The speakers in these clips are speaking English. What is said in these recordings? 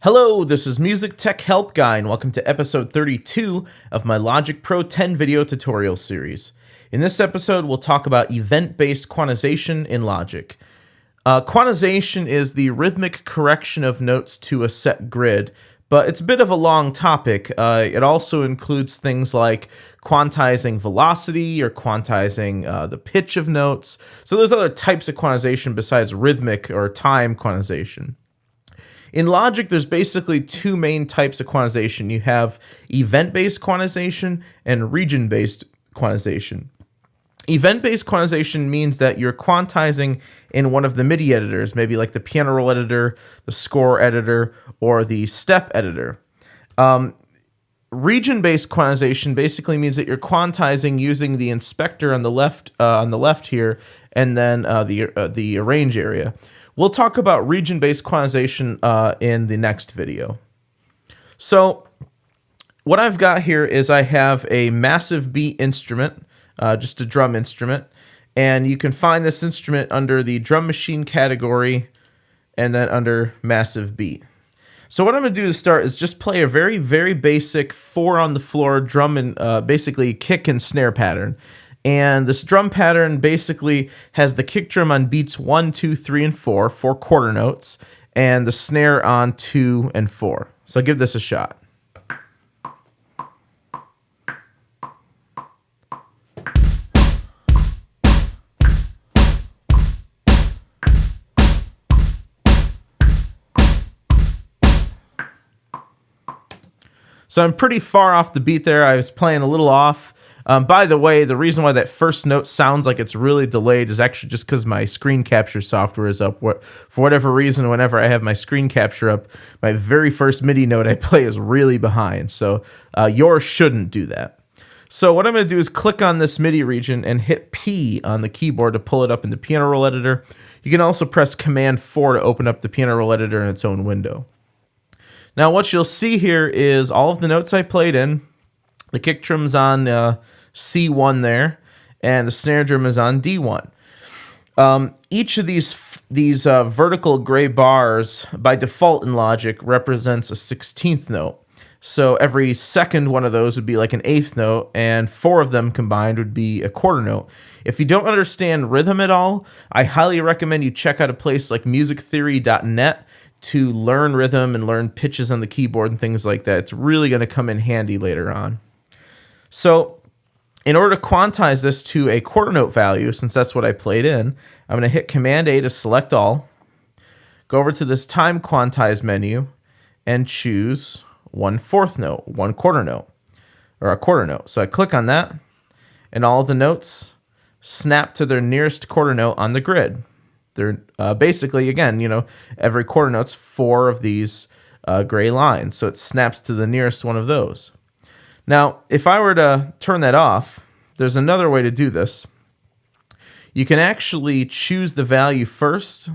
Hello, this is Music Tech Help Guy, and welcome to episode 32 of my Logic Pro 10 video tutorial series. In this episode, we'll talk about event-based quantization in Logic. Quantization is the rhythmic correction of notes to a set grid, but it's a bit of a long topic. It also includes things like quantizing velocity or quantizing the pitch of notes. So there's other types of quantization besides rhythmic or time quantization. In Logic, there's basically two main types of quantization. You have event-based quantization and region-based quantization. Event-based quantization means that you're quantizing in one of the MIDI editors, maybe like the piano roll editor, the score editor, or the step editor. Region-based quantization basically means that you're quantizing using the inspector on the left here, and then the arrange area. We'll talk about region-based quantization in the next video. So what I've got here is I have a massive beat instrument, just a drum instrument, and you can find this instrument under the drum machine category and then under massive beat. So what I'm going to do to start is just play a very, very basic 4-on-the-floor drum and basically kick and snare pattern. And this drum pattern basically has the kick drum on beats 1, 2, 3, and 4 quarter notes, and the snare on 2 and 4. So give this a shot. So I'm pretty far off the beat there. I was playing a little off. By the way, the reason why that first note sounds like it's really delayed is actually just because my screen capture software is up. For whatever reason, whenever I have my screen capture up, my very first MIDI note I play is really behind. So yours shouldn't do that. So what I'm going to do is click on this MIDI region and hit P on the keyboard to pull it up in the piano roll editor. You can also press Command 4 to open up the piano roll editor in its own window. Now what you'll see here is all of the notes I played in. The kick drum's on C1 there, and the snare drum is on D1. Each of these vertical gray bars, by default in Logic, represents a 16th note. So every second one of those would be like an 8th note, and 4 of them combined would be a quarter note. If you don't understand rhythm at all, I highly recommend you check out a place like musictheory.net to learn rhythm and learn pitches on the keyboard and things like that. It's really going to come in handy later on. So in order to quantize this to a quarter note value, since that's what I played in, I'm going to hit Command A to select all, go over to this time quantize menu, and choose 1/4 note, 1 quarter note, or a quarter note. So I click on that, and all of the notes snap to their nearest quarter note on the grid. They're basically, again, every quarter note's 4 of these gray lines, so it snaps to the nearest one of those. Now, if I were to turn that off, there's another way to do this. You can actually choose the value first,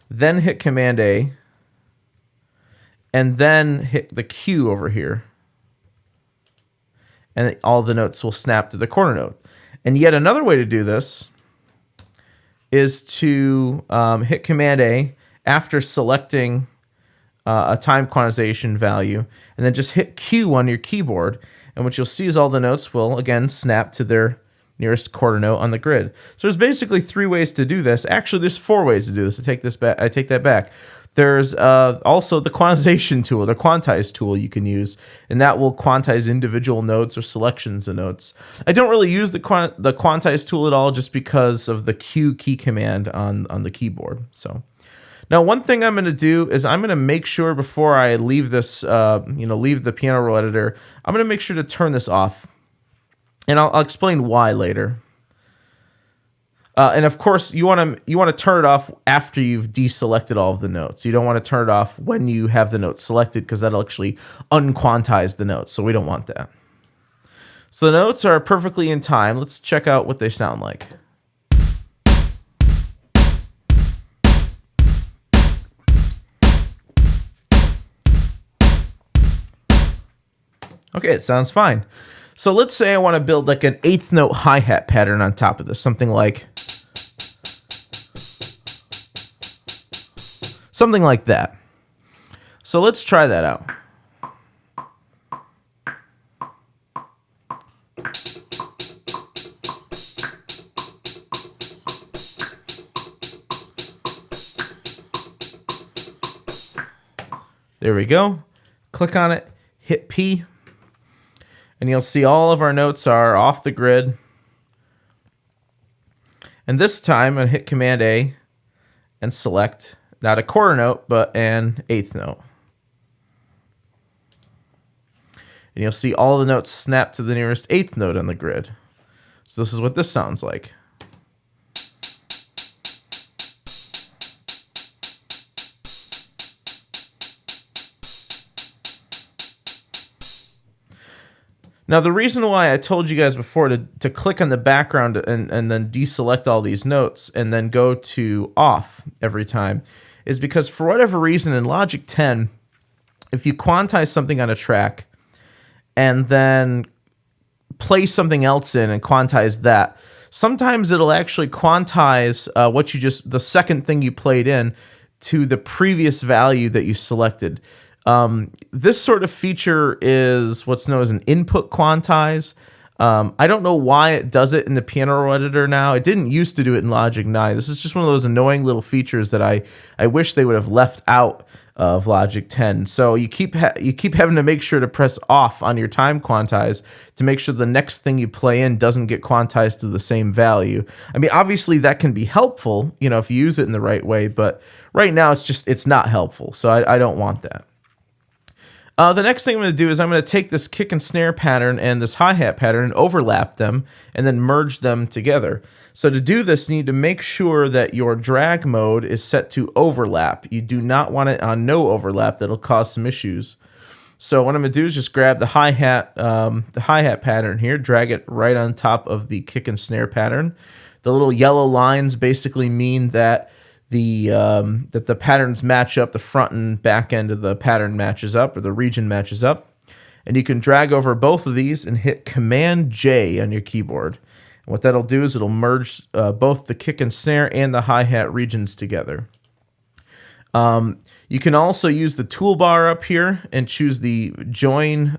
then hit Command A, and then hit the Q over here. And all the notes will snap to the quarter note. And yet another way to do this is to hit Command A after selecting a time quantization value, and then just hit Q on your keyboard, and what you'll see is all the notes will again snap to their nearest quarter note on the grid. So there's basically 3 ways to do this. Actually, there's 4 ways to do this. I take that back. There's also the quantization tool, the Quantize tool you can use, and that will quantize individual notes or selections of notes. I don't really use the Quantize tool at all just because of the Q key command on the keyboard. So now one thing I'm going to do is I'm going to make sure before I leave this, leave the piano roll editor, I'm going to make sure to turn this off, and I'll explain why later. And of course, you want to turn it off after you've deselected all of the notes. You don't want to turn it off when you have the notes selected, because that'll actually unquantize the notes. So we don't want that. So the notes are perfectly in time. Let's check out what they sound like. Okay, it sounds fine. So let's say I want to build like an 8th note hi-hat pattern on top of this, something like that. So let's try that out. There we go. Click on it, hit P, and you'll see all of our notes are off the grid. And this time, I'm going to hit Command A and select not a quarter note, but an eighth note. And you'll see all the notes snap to the nearest eighth note on the grid. So this is what this sounds like. Now, the reason why I told you guys before to click on the background and then deselect all these notes and then go to off every time is because for whatever reason in Logic 10, if you quantize something on a track and then play something else in and quantize that, sometimes it'll actually quantize the second thing you played in to the previous value that you selected. This sort of feature is what's known as an input quantize. I don't know why it does it in the piano roll editor now. It didn't used to do it in Logic 9. This is just one of those annoying little features that I wish they would have left out of Logic 10. So you keep having to make sure to press off on your time quantize to make sure the next thing you play in doesn't get quantized to the same value. I mean, obviously that can be helpful, if you use it in the right way, but right now it's not helpful. So I don't want that. The next thing I'm going to do is I'm going to take this kick and snare pattern and this hi-hat pattern and overlap them and then merge them together. So to do this, you need to make sure that your drag mode is set to overlap. You do not want it on no overlap. That'll cause some issues. So what I'm going to do is just grab the hi-hat pattern here, drag it right on top of the kick and snare pattern. The little yellow lines basically mean that the patterns match up, the front and back end of the pattern matches up, or the region matches up. And you can drag over both of these and hit Command J on your keyboard. And what that'll do is it'll merge both the kick and snare and the hi-hat regions together. You can also use the toolbar up here and choose the join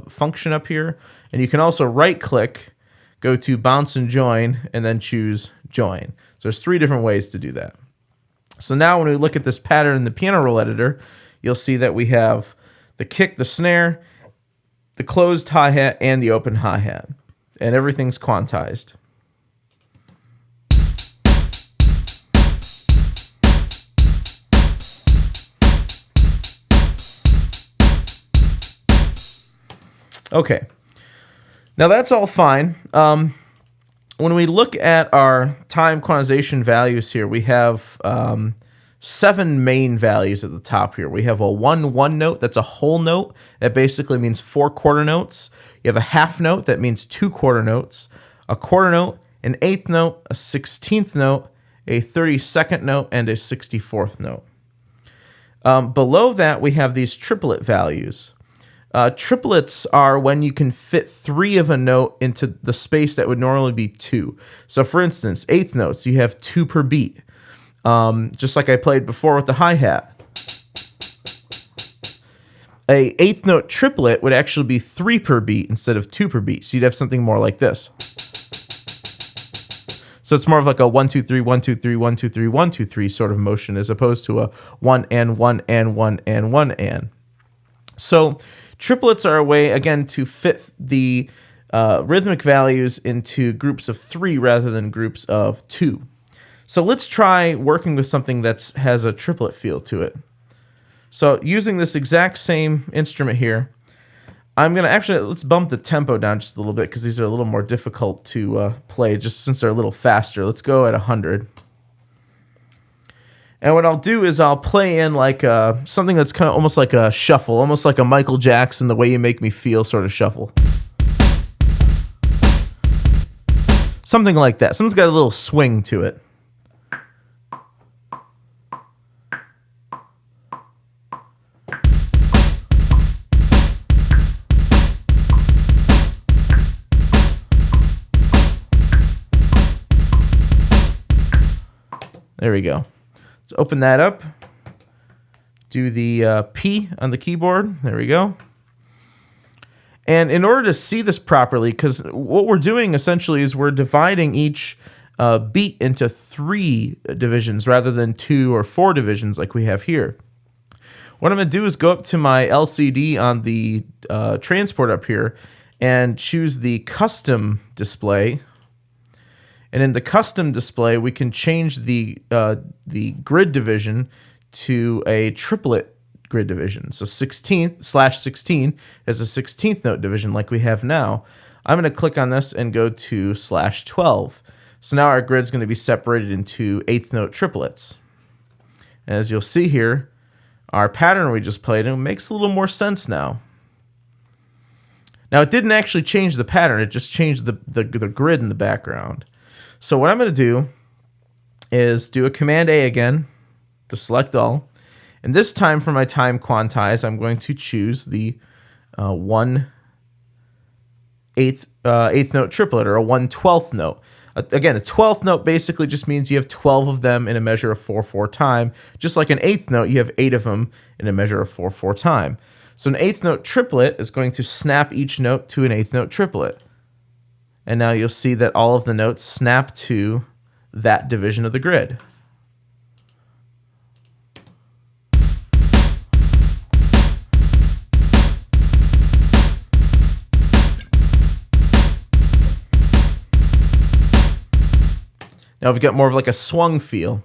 function up here. And you can also right-click, go to bounce and join, and then choose join. So there's 3 different ways to do that. So now when we look at this pattern in the piano roll editor, you'll see that we have the kick, the snare, the closed hi-hat, and the open hi-hat. And everything's quantized. Okay. Now that's all fine. When we look at our time quantization values here, we have 7 main values at the top here. We have a 1/1 note, that's a whole note. That basically means 4 quarter notes. You have a half note, that means 2 quarter notes. A quarter note, an eighth note, a 16th note, a 32nd note, and a 64th note. Below that, we have these triplet values. Triplets are when you can fit 3 of a note into the space that would normally be 2. So for instance, eighth notes, you have 2 per beat. Just like I played before with the hi-hat. A eighth note triplet would actually be 3 per beat instead of 2 per beat. So you'd have something more like this. So it's more of like a 1 2 3 1 2 3 1 2 3 1 2 3 sort of motion as opposed to a 1 and 1 and 1 and 1 and. So triplets are a way, again, to fit the rhythmic values into groups of 3 rather than groups of 2. So let's try working with something that has a triplet feel to it. So using this exact same instrument here, I'm going to let's bump the tempo down just a little bit because these are a little more difficult to play just since they're a little faster. Let's go at 100. And what I'll do is I'll play in like something that's kind of almost like a shuffle, almost like a Michael Jackson, The Way You Make Me Feel sort of shuffle. Something like that. Something's got a little swing to it. There we go. Let's open that up. do the P on the keyboard. There we go. And in order to see this properly, because what we're doing essentially is we're dividing each beat into 3 divisions rather than 2 or 4 divisions like we have here. What I'm going to do is go up to my LCD on the transport up here and choose the custom display. And in the custom display, we can change the grid division to a triplet grid division. So 16th/16 is a 16th note division like we have now. I'm going to click on this and go to /12. So now our grid's going to be separated into 8th note triplets. And as you'll see here, our pattern we just played in makes a little more sense now. Now it didn't actually change the pattern, it just changed the grid in the background. So what I'm going to do is do a Command A again to select all. And this time for my time quantize, I'm going to choose the 1/8 note triplet, or a 1/12th note. Again, a 12th note basically just means you have 12 of them in a measure of 4/4 time. Just like an 8th note, you have 8 of them in a measure of 4/4 time. So an 8th note triplet is going to snap each note to an 8th note triplet. And now you'll see that all of the notes snap to that division of the grid. Now we've got more of like a swung feel.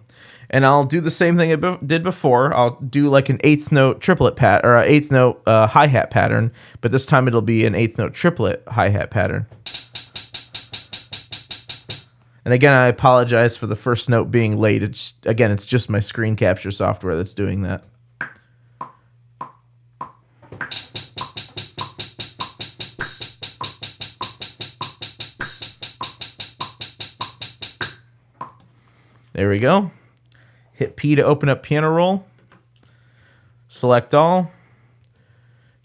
And I'll do the same thing I did before. I'll do like an 8th note triplet or an 8th note hi-hat pattern, but this time it'll be an 8th note triplet hi-hat pattern. And again, I apologize for the first note being late. It's just my screen capture software that's doing that. There we go. Hit P to open up piano roll. Select all.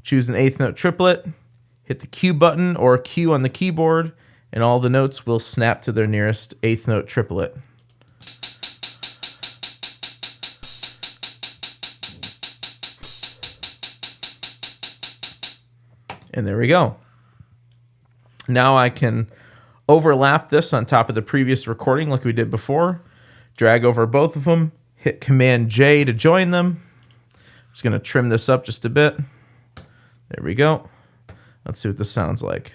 Choose an 8th note triplet. Hit the Q button or Q on the keyboard, and all the notes will snap to their nearest 8th note triplet. And there we go. Now I can overlap this on top of the previous recording like we did before. Drag over both of them, hit Command J to join them. I'm just going to trim this up just a bit. There we go. Let's see what this sounds like.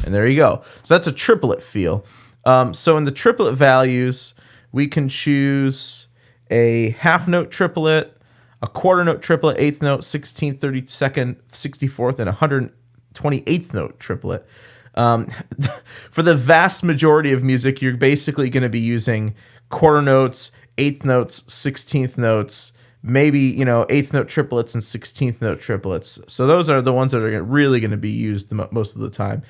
And there you go. So that's a triplet feel. So in the triplet values, we can choose a half note triplet, a quarter note triplet, 8th note, 16th, 32nd, 64th, and 128th note triplet. For the vast majority of music, you're basically going to be using quarter notes, 8th notes, 16th notes, maybe 8th note triplets and 16th note triplets. So those are the ones that are really going to be used most of the time.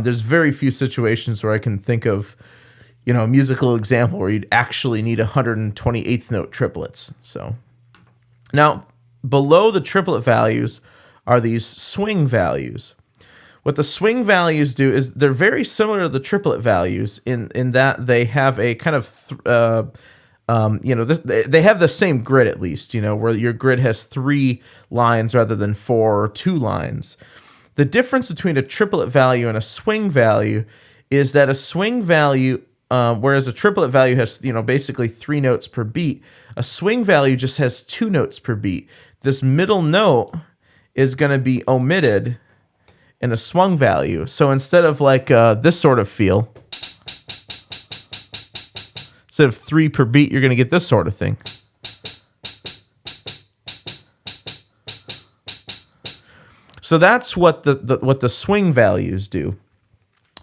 There's very few situations where I can think of a musical example where you'd actually need 128th note triplets. So now, below the triplet values are these swing values. What the swing values do is they're very similar to the triplet values in that they have a kind of, they have the same grid at least, where your grid has 3 lines rather than 4 or 2 lines. The difference between a triplet value and a swing value is that a swing value, whereas a triplet value has, basically 3 notes per beat, a swing value just has 2 notes per beat. This middle note is going to be omitted in a swung value. So instead of like this sort of feel, instead of 3 per beat, you're going to get this sort of thing. So that's what the swing values do.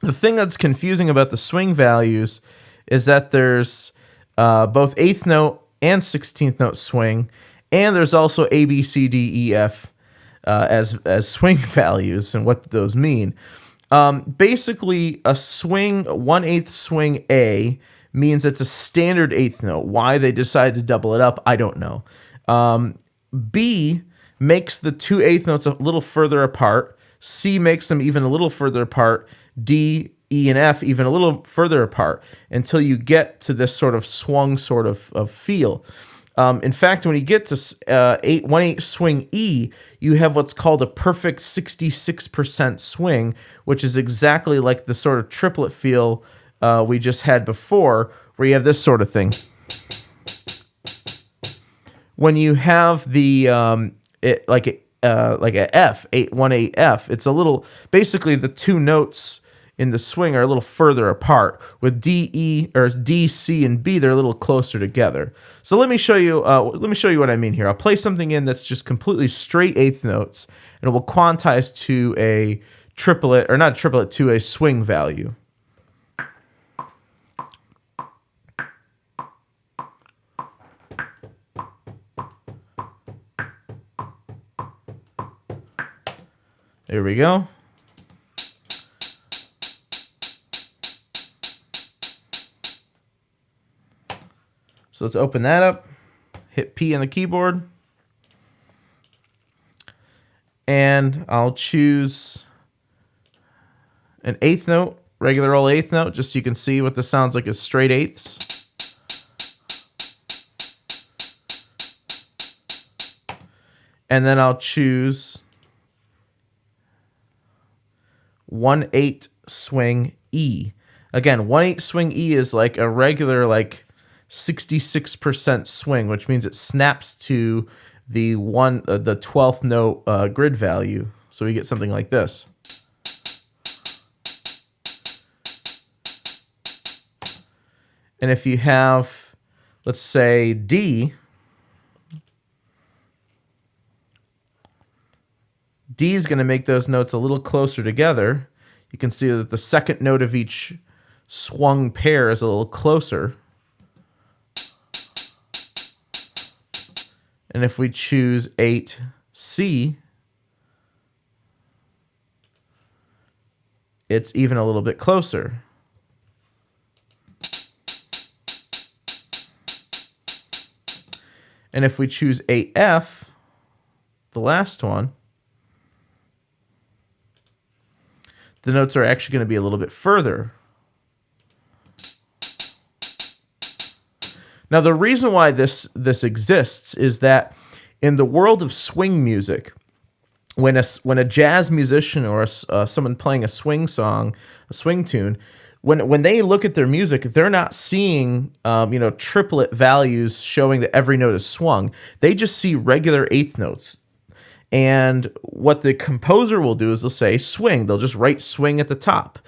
The thing that's confusing about the swing values is that there's both 8th note and 16th note swing, and there's also A, B, C, D, E, F as swing values and what those mean. Basically, a swing, 1/8 swing A means it's a standard 8th note. Why they decided to double it up, I don't know. B makes the 2 8th notes a little further apart. C makes them even a little further apart. D E and F even a little further apart until you get to this sort of swung sort of feel. In fact, when you get to 1/8 swing E, you have what's called a perfect 66% swing, which is exactly like the sort of triplet feel we just had before, where you have this sort of thing. When you have the like a F, 1/8 F, it's a little, basically the two notes in the swing are a little further apart. With D, E, or D, C, and B, they're a little closer together. So let me show you what I mean here. I'll play something in that's just completely straight eighth notes, and it will quantize to a triplet, or not a triplet, to a swing value. There we go. So let's open that up, hit P on the keyboard, and I'll choose an eighth note, regular old eighth note, just so you can see what this sounds like as straight eighths. And then I'll choose 1/8 swing E. Again, 1/8 swing E is like a regular, like 66% swing, which means it snaps to the 12th note grid value. So we get something like this. And if you have, let's say, D, D is going to make those notes a little closer together. You can see that the second note of each swung pair is a little closer. And if we choose 8C, it's even a little bit closer. And if we choose 8F, the last one, the notes are actually going to be a little bit further. Now, the reason why this exists is that in the world of swing music, when a jazz musician or someone playing a swing song, a swing tune, when they look at their music, they're not seeing triplet values showing that every note is swung. They just see regular eighth notes. And what the composer will do is they'll say swing. They'll just write swing at the top.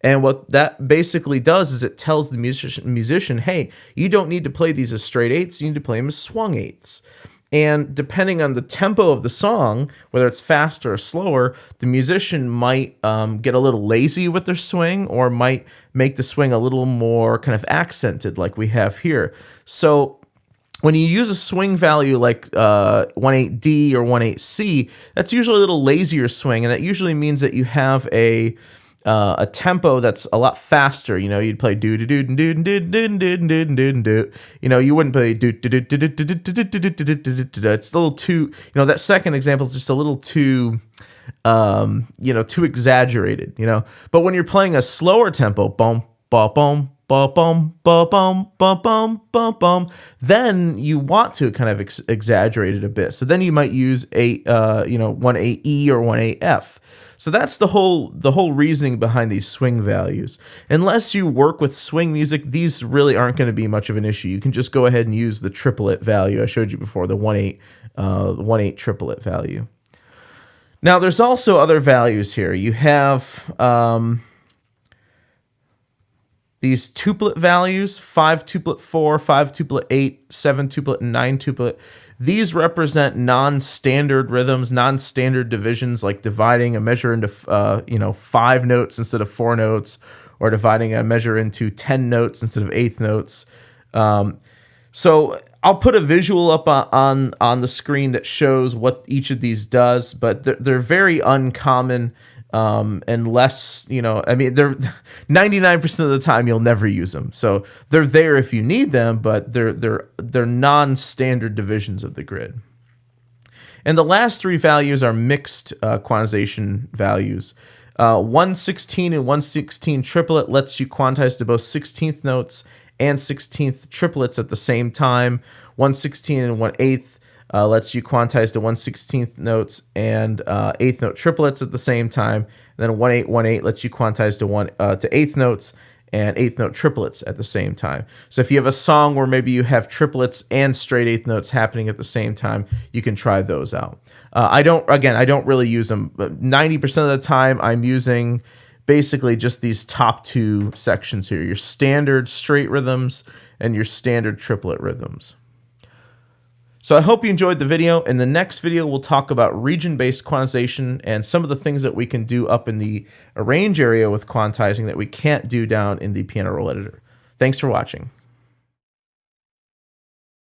And what that basically does is it tells the musician, hey, you don't need to play these as straight eighths, you need to play them as swung eighths. And depending on the tempo of the song, whether it's faster or slower, the musician might get a little lazy with their swing, or might make the swing a little more kind of accented like we have here. So when you use a swing value like 1/8D or 1/8C, that's usually a little lazier swing, and that usually means that you have a tempo that's a lot faster. You'd play do do do do do do do do do do. You wouldn't play do do do do do do do do do do. It's a little too. That second example is just a little too, too exaggerated. But when you're playing a slower tempo, boom, ba boom, ba boom, ba boom, ba boom, ba boom, then you want to kind of exaggerate it a bit. So then you might use 1/8E or 1/8F. So that's the whole reasoning behind these swing values. Unless you work with swing music, these really aren't going to be much of an issue. You can just go ahead and use the triplet value I showed you before, the 1/8 triplet value. Now, there's also other values here. You have these tuplet values, 5 tuplet 4, 5 tuplet 8, 7 tuplet, and 9 tuplet. These represent non-standard rhythms, non-standard divisions, like dividing a measure into 5 notes instead of 4 notes, or dividing a measure into 10 notes instead of 8 notes. So I'll put a visual up on the screen that shows what each of these does, but they're very uncommon. Unless, they're 99% of the time you'll never use them. So they're there if you need them, but they're non-standard divisions of the grid. And the last three values are mixed quantization values. 1/16 and 1/16 triplet lets you quantize to both 16th notes and 16th triplets at the same time. 1/16 and 1/8 lets you quantize to 1/16 notes and 8th note triplets at the same time. And then 1/8 1/8 lets you quantize to 8th notes and 8th note triplets at the same time. So if you have a song where maybe you have triplets and straight 8th notes happening at the same time, you can try those out. I don't really use them, but 90% of the time I'm using basically just these top two sections here, your standard straight rhythms and your standard triplet rhythms. So I hope you enjoyed the video. In the next video, we'll talk about region-based quantization and some of the things that we can do up in the arrange area with quantizing that we can't do down in the piano roll editor. Thanks for watching.